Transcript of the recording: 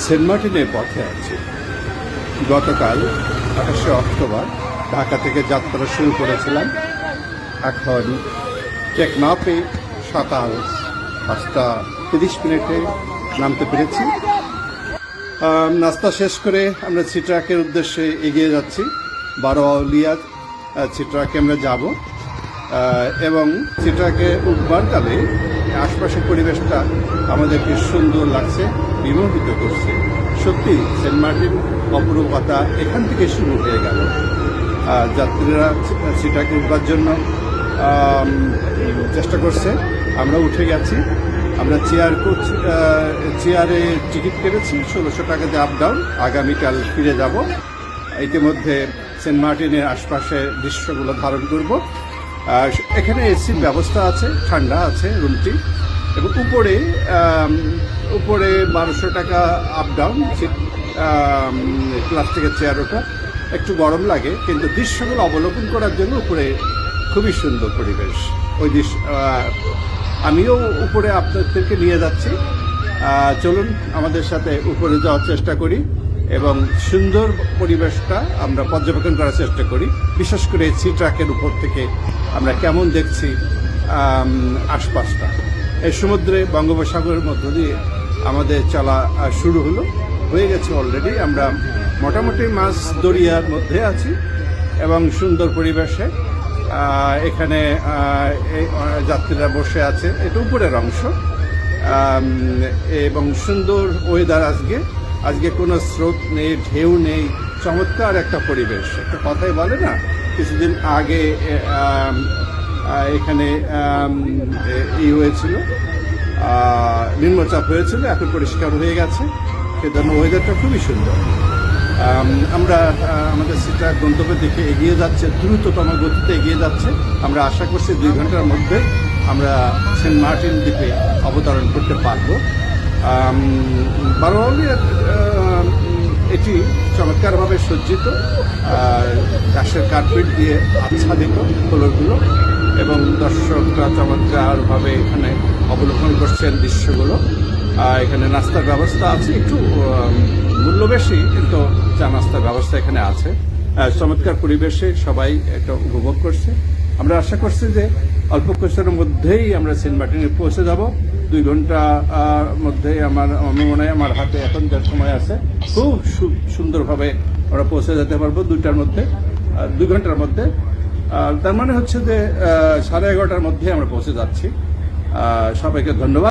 Saint মার্টিনের পথে আছি। গতকাল 28শে অক্টোবর ঢাকা থেকে যাত্রা শুরু করেছিলাম। এখন টেকনাফে সকাল 5:30 নামতে পেরেছি। নাস্তা শেষ করে আমরা সিট্রাকের উদ্দেশ্যে এগিয়ে যাচ্ছি। 12 আউলিয়া সিট্রাকে আমরা যাব এবং সিট্রাকে উঠবার কালে আশপাশের পরিবেশটা আমাদেরকে সুন্দর লাগছে, বিমোহিত করছে। সত্যি সেন্ট মার্টিন অপরূপতা এখান থেকে শুরু হয়ে গেল। যাত্রীরা সিট্রাকে উঠবার জন্য চেষ্টা করছে। আমরা উঠে গেছি। আমরা চেয়ারে টিকিট কেটেছি 1600 টাকা দিয়ে আপ ডাউন। আগামীকাল ফিরে যাব। ইতিমধ্যে সেন্ট মার্টিনের আশপাশের দৃশ্যগুলো ধারণ করব। এখানে এসির ব্যবস্থা আছে, ঠান্ডা আছে রুমটি, এবং উপরে 1200 টাকা আপ ডাউন। প্লাস্টিকের চেয়ার ওটা একটু গরম লাগে, কিন্তু দৃশ্যগুলো অবলোকন করার জন্য উপরে খুবই সুন্দর পরিবেশ। ওই দৃশ্য আমিও উপরে আপনাদেরকে নিয়ে যাচ্ছি। চলুন আমাদের সাথে উপরে যাওয়ার চেষ্টা করি এবং সুন্দর পরিবেশটা আমরা পর্যবেক্ষণ করার চেষ্টা করি। বিশেষ করে সিট্রাকের উপর থেকে আমরা কেমন দেখছি আশপাশটা। এই সমুদ্রে বঙ্গোপসাগরের মধ্য দিয়ে আমাদের চলা শুরু হয়ে গেছে অলরেডি। আমরা মোটামুটি মাছ দরিয়ার মধ্যে আছি এবং সুন্দর পরিবেশে এখানে যাত্রীরা বসে আছে। এটা উপরের অংশ এবং সুন্দর ওয়েদার। আজকে কোনো স্রোত নেই, ঢেউ নেই, চমৎকার একটা পরিবেশ। একটা কথাই বলে না, কিছুদিন আগে এখানে হয়েছিল, নিম্নচাপ হয়েছিল, এখন পরিষ্কার হয়ে গেছে। সেজন্য ওয়েদারটা খুবই সুন্দর। আমরা আমাদের সিট্রাক গন্তব্যের দিকে এগিয়ে যাচ্ছে, দ্রুততম গতিতে এগিয়ে যাচ্ছে। আমরা আশা করছি 2 ঘন্টার মধ্যে আমরা সেন্ট মার্টিন দ্বীপে অবতরণ করতে পারবো। 12 আউলিয়ার এটি চমৎকারভাবে সজ্জিত, ঘাসের কার্পেট দিয়ে আচ্ছাদিত ফ্লোরগুলো, এবং দর্শকরা চমৎকারভাবে এখানে অবলোকন করছেন দৃশ্যগুলো। এখানে নাস্তার ব্যবস্থা আছে, একটু মূল্য বেশি, কিন্তু চা নাস্তার ব্যবস্থা এখানে আছে। চমৎকার পরিবেশে সবাই এটা উপভোগ করছে। আমরা আশা করছি যে অল্প কিছুর মধ্যেই আমরা সেন্ট মার্টিনে পৌঁছে যাব। 2 ঘন্টার মধ্যে আমার মনে হয়, আমার হাতে এখন যে সময় আছে, খুব সুন্দরভাবে আমরা পৌঁছে যেতে পারবো 2 ঘন্টার মধ্যে। তার মানে হচ্ছে যে 11:30টার মধ্যে আমরা পৌঁছে যাচ্ছি। সবাইকে ধন্যবাদ।